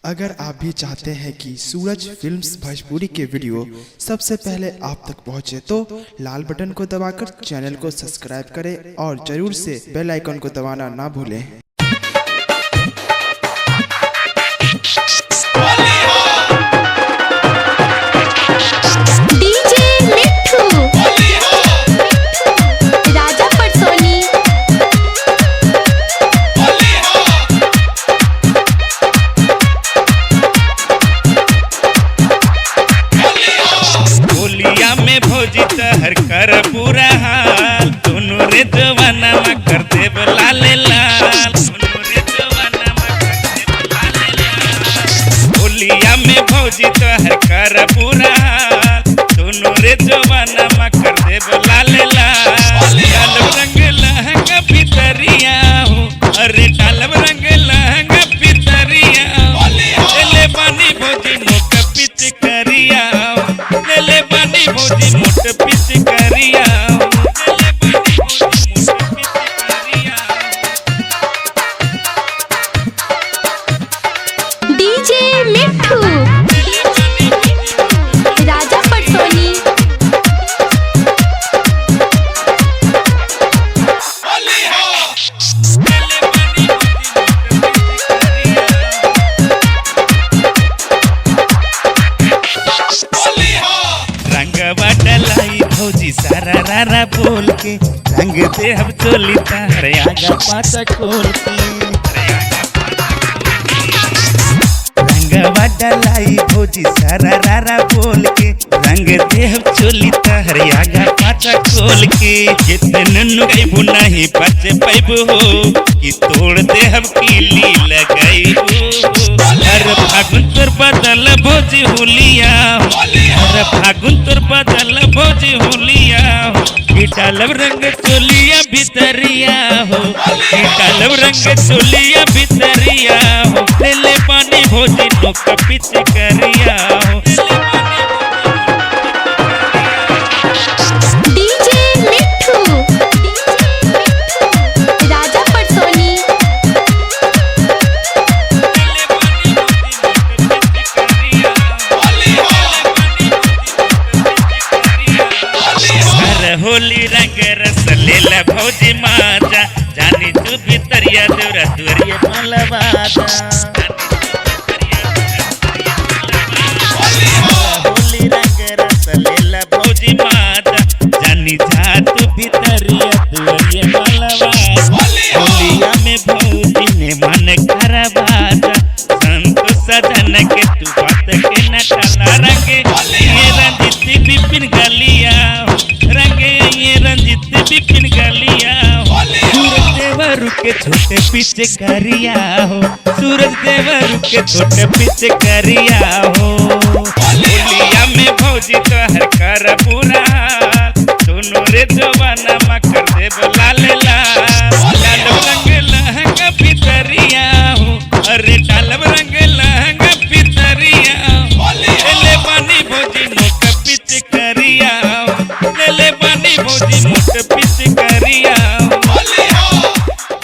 अगर आप भी चाहते हैं कि सूरज फिल्म्स भोजपुरी के वीडियो सबसे पहले आप तक पहुंचे तो लाल बटन को दबाकर चैनल को सब्सक्राइब करें और जरूर से बेल आइकन को दबाना ना भूलें। भौजी तहर कर पूरा हाल दोनों रे जवाना में कर दे लाल लाल दोनों रे जवाना में कर दे लाल लाल। होलिया में भौजी तहर कर पूरा हाल दोनों रे जवाना में कर दे लाल लाल। डालब रंग लहंगा पितरिया हो अरे डालब रंग लहंगा पितरिया ले बानी भौजी नोक पिच करिया ले बानी भौजी मोट पिच करिया डीजे मिट्ठू राजा पटसोनी। रंगवा डलाई भौजी सारा रारा बोल के रंग दे हम चोली तारे आगा पाचा खोल के रंगवा डलाई भौजी सारा रारा बोल के रंग दे हम चोली तारे आगा पाचा खोल के जितने नुगाइबू नहीं बच पाइबू हो कि तोड़ दे हम कीली लगाइबू। अरे फागुन तोर बदल भौजी हुलिया अरे फागुन तोर बदल भौजी हुलिया डालब रंग चोलिया भितरिया हो डालब रंग चोलिया भितरिया हो ले पानी भौजी नोक पिच करिया हो। डीजे मिट्ठू राजा पटसोनी। होली रंग रस लेला भौजी माजा जानी तू भितरिया देवरा दुरिया मलवादा। होली रंग रस लेला भौजी माजा जानी जा तू भितरिया दुरिया मलवादा। होलिया में भौजी ने मन करवादा संतो सजन के तू बात के न टाला रंगे ये रंजित बिपिन गलिया रंगे ये रंजित बिपिन गलिया सूरज देवरू के छोटे पीछे करिया हो सूरज देवरू के छोटे पीछे करिया हो। होलिया में भौजी तोहर कर पूरा दोनों रे जवाना में कर दे लाल